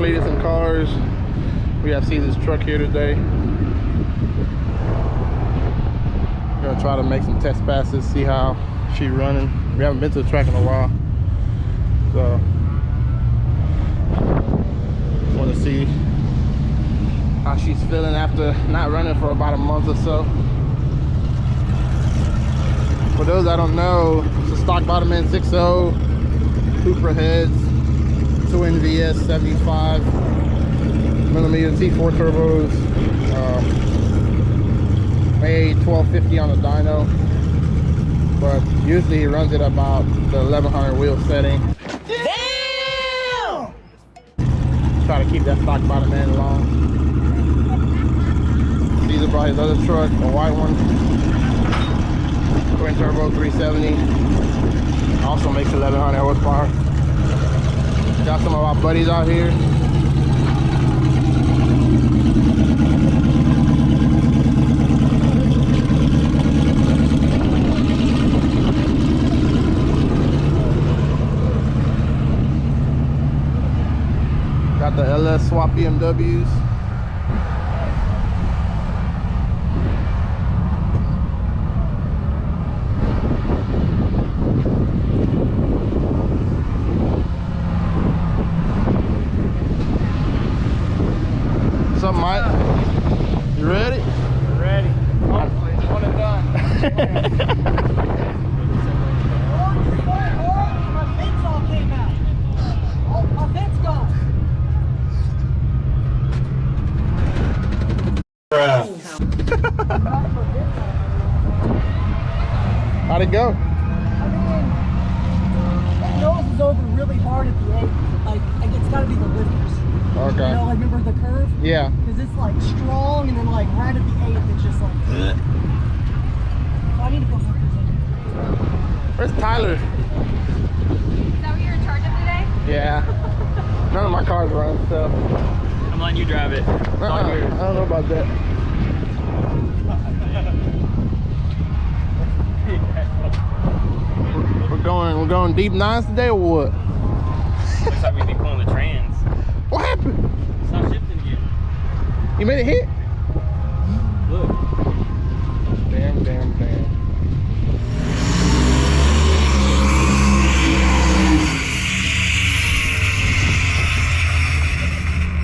Cleetus and Cars. We have Caesar's truck here today. We're gonna try to make some test passes, see how she's running. We haven't been to the track in a while, so want to see how she's feeling after not running for about a month or so. For those that don't know, it's a stock bottom end 6.0, Cooper heads, twin VS 75 millimeter T4 turbos, made 1250 on the dyno, but usually he runs it about the 1100 wheel setting. Damn! Try to keep that stock bottom end long. Caesar brought his other truck, a white one, twin turbo 370, also makes 1100 horsepower. Got some of our buddies out here. Got the LS swap BMWs. What's up, Mike? You ready? Ready. Hopefully, it's one and done. My vents all came out. Oh, my vents gone. How'd it go? I mean, that nose is over really hard at the end. Like it's got to be the lifters. Okay. You know, like remember the curve? Yeah. Because it's like strong, and then like right at the 8th, it's just like. So I need to put lifters in. Where's Tyler? Is that what you're in charge of today? Yeah. None of my cars run, so. I'm letting you drive it. It's all yours. I don't know about that. We're going deep nines today or what? Looks like we be pulling the trans. What happened? It's not shifting again. You made it hit? Look. Damn.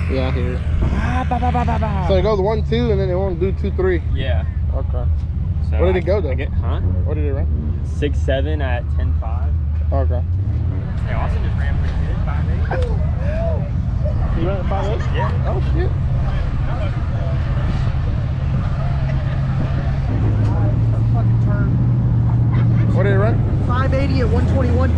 Yeah, I hear it. So it goes 1, 2, and then it won't do 2, 3. Yeah. Okay. So What did it go though? Huh? What did it run? 6.7 at 10.5. Okay. Hey, Austin just ran pretty good. 5.8. You ran at 5.8? Yeah. Oh shit. Fucking turn. What did it run? 580 at 121.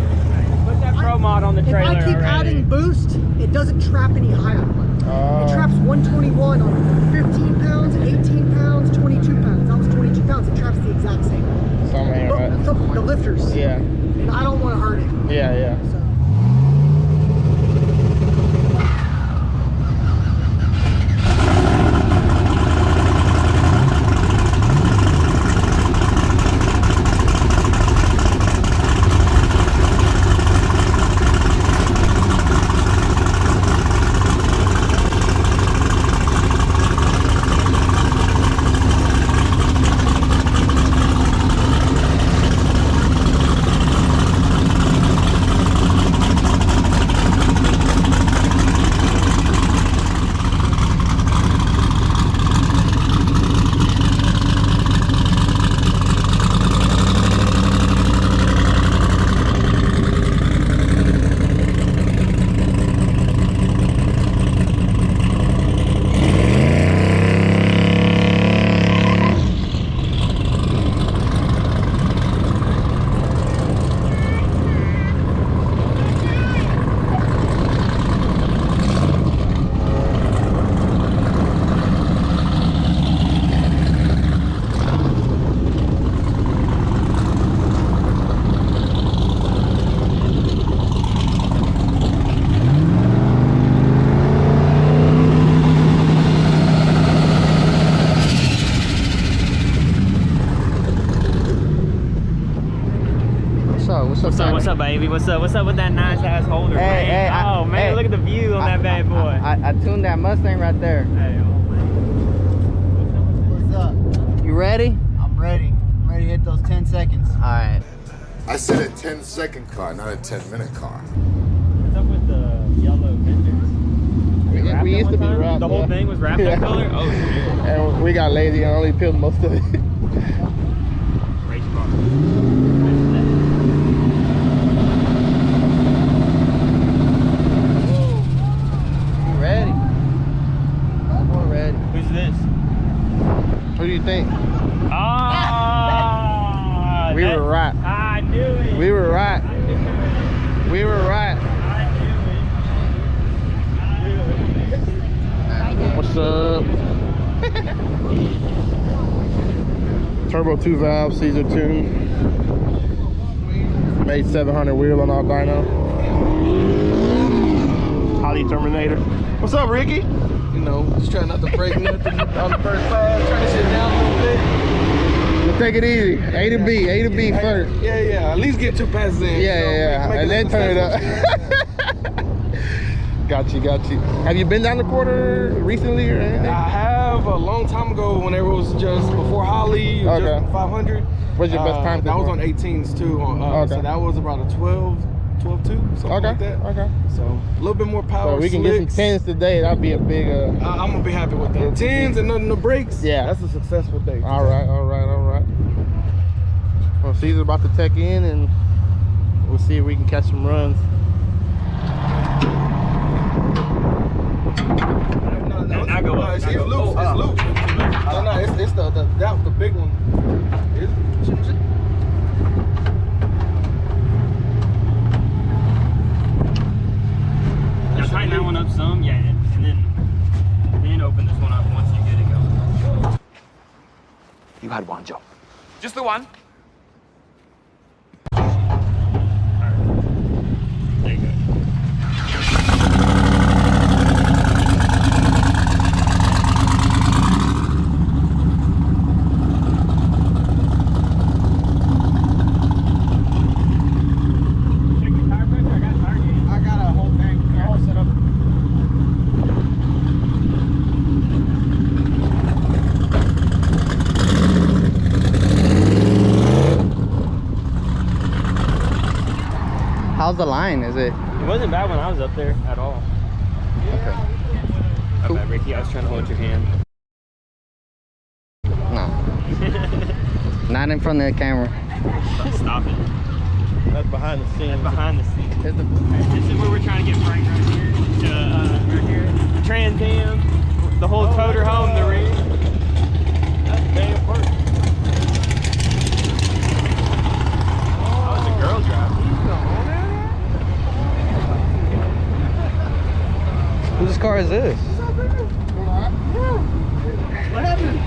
Put that Pro Mod on the trailer. If I keep already. adding boost, it doesn't trap any higher. It traps 121 on 15 pounds, 18 pounds, 22 pounds. That was 22 pounds. It traps the exact same. Something But right. the lifters. Yeah. And I don't want to hurt it. Yeah. So. What's up, baby? What's up with that nice ass holder, Hey, man? hey, Oh, man, look at the view on that bad boy. I tuned that Mustang right there. Hey, oh, man. What's up? You ready? I'm ready. I'm ready to hit those 10 seconds. All right. I said a 10-second car, not a 10-minute car. What's up with the yellow vendors? We used to be wrapped. The whole thing was wrapped that color? Oh, shit. And we got lazy and only peeled most of it. Race car. Ready? We're ready. Who's this? What do you think? Ah! We were right. I knew it. We were right. We were right. What's up? Turbo 2 valve, Caesar tune. Made 700 wheel on our dyno. Holly Terminator. What's up, Ricky? You know, just trying not to break nothing on the first class, trying to sit down a little bit. Let's take it easy. A to B first. Yeah, at least get 2 passes in. Yeah. Make And then turn it up. Got you. Have you been down the quarter recently or anything? I have a long time ago when it was just before Holly, Okay. just 500. What's your best time? That was before? on 18s too. Okay. So that was about a 12-2, something like that. Okay. So a little bit more power. So we can get some 10s today. That'd be a big. I'm gonna be happy with that. 10s and nothing no brakes. Yeah. That's a successful day. All right. Well, Caesar's about to tech in, and we'll see if we can catch some runs. No, I go up. it's I go loose. up. It's loose. No, it's the big one. Now tighten that one up some, yeah, and then open this one up once you get it going. You had one job. Just the one? There you go. How's the line? Is it? It wasn't bad when I was up there at all. Okay. My bad, Ricky. I was trying to hold your hand. No. Not in front of the camera. Stop it. That's behind the scenes. Behind the scenes. Here's the- This is where we're trying to get Frank right here. Right here. The Trans Am, the whole motor home, the rear. That's damn important. Oh, it's a girl drive. Whose car is this? What happened?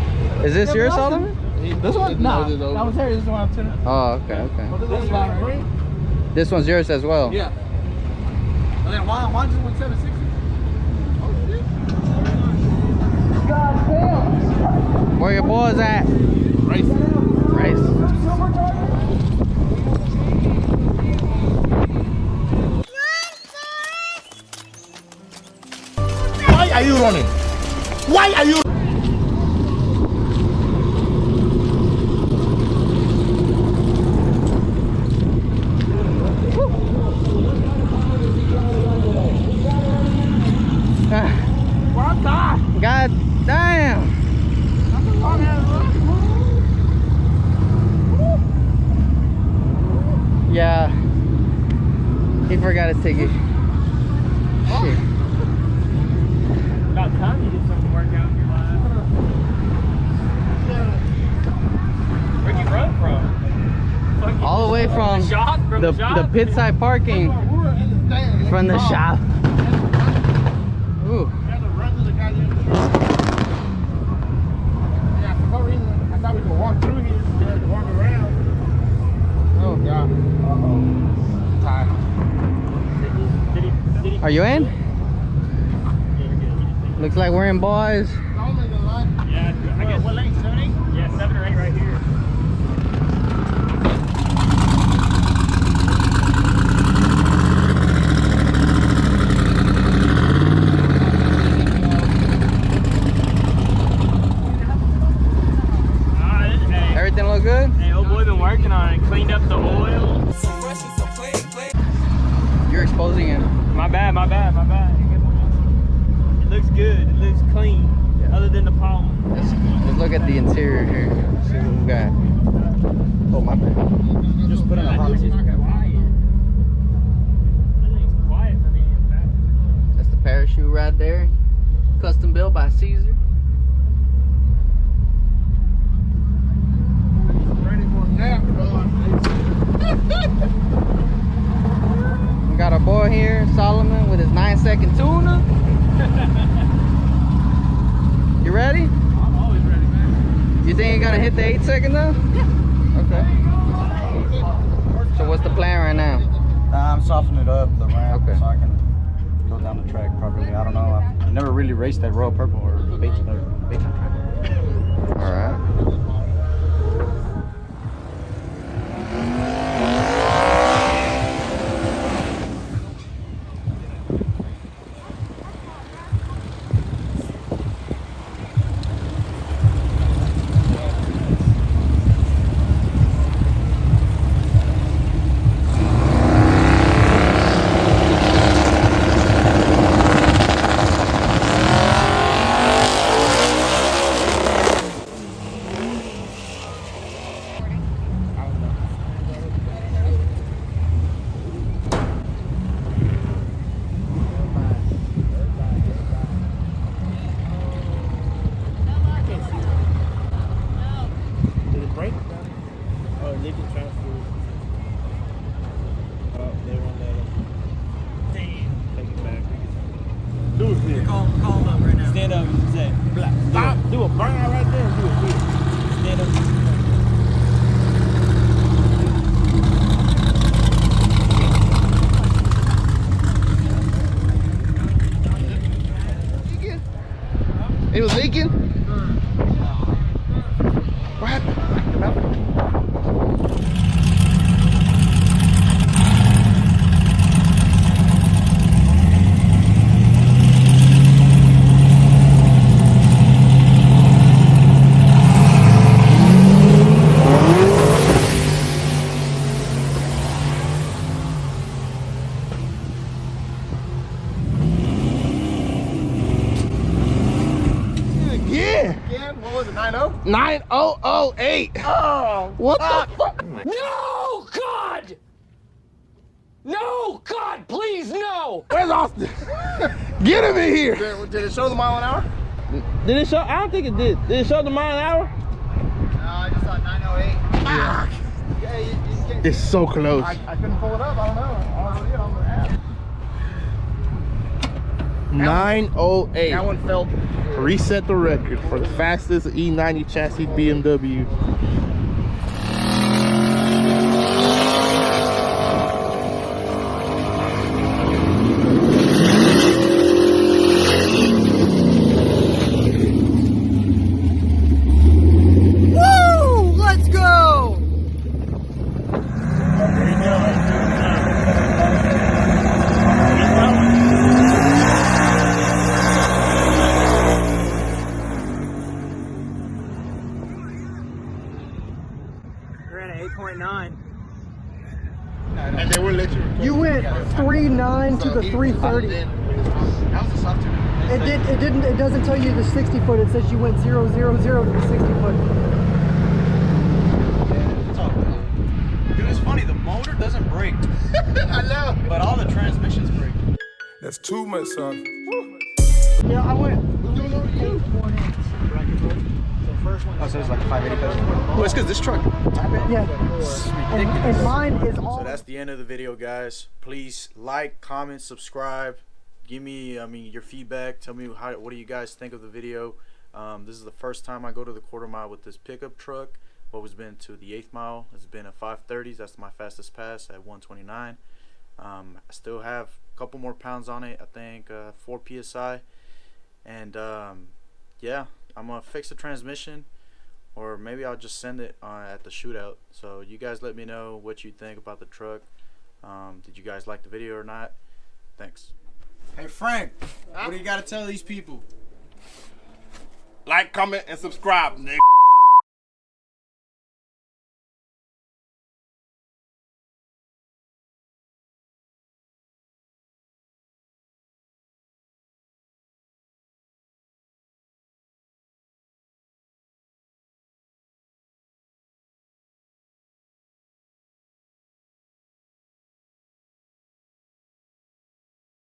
Is this your Solomon? This one? No, that was hers. This one I'm tuning. Oh, okay. This one right? This one's yours as well. Yeah. And then why just went 760? Where your boys at? Race. Why are you running? Why are you? God damn. Yeah. He forgot his ticket. Shit. About time you did some workout in your life. Where'd you run from? All the way from the shop? From the shop? the pit side parking from the shop. Ooh. Yeah, for no reason, I thought we could walk through here. We had to walk around. Oh, God. Uh-oh. Tired. Did he? Are you in? Yeah, you're good. Looks like we're in, boys. Yeah, I guess. What lane? 7, 8? Yeah, 7 or 8 right here. my bad. It looks good. It looks clean. Yeah. Other than the pollen. Let's look at the interior here. See what we got. Oh, my bad. Just put in a hot seat. Quiet for me. That's the parachute right there. Custom built by Caesar. Ready for a nap, We got our boy here, Solomon, with his 9-second tuna. You ready? I'm always ready, man. You think you're gonna hit the 8-second though? Yeah. Okay. So what's the plan right now? I'm softening it up, the ramp, Okay. so I can go down the track properly. I don't know. I've never really raced that Royal Purple or Bacon track. All right. It was leaking? What happened? What was it, 9-0? 9008. Oh, what the fuck? No, God! No, God, please, no! Where's Austin? Get him in here. Did it show the mile an hour? Did it show? I don't think it did. Did it show the mile an hour? No, I just saw 908. Ah. Yeah, you can't. It's so close. I couldn't pull it up. I don't know. I don't see it on the app. 908. That one felt. Reset the record for the fastest E90 chassis BMW. Woo! Let's go! We're at 8.9. And they will let you record. You went 3.9 to the 330. That was a soft tune. It doesn't tell you the 60 foot. It says you went 0, 0, 0 to the 60 foot. Dude, it's funny. The motor doesn't brake, I know. but all the transmissions brake. That's too much, son. Yeah, I went. Oh, so it's like a 580 pedal. Well, it's because this truck. Yeah. And mine is all. So that's the end of the video, guys. Please like, comment, subscribe. Give me, your feedback. Tell me what do you guys think of the video. This is the first time I go to the quarter mile with this pickup truck. What was been to the 8th mile has been a 530s. That's my fastest pass at 129. I still have a couple more pounds on it. I think 4 psi. And yeah, I'm gonna fix the transmission, or maybe I'll just send it at the shootout. So you guys let me know what you think about the truck. Did you guys like the video or not? Thanks. Hey Frank, what do you got to tell these people? Like, comment, and subscribe, nigga.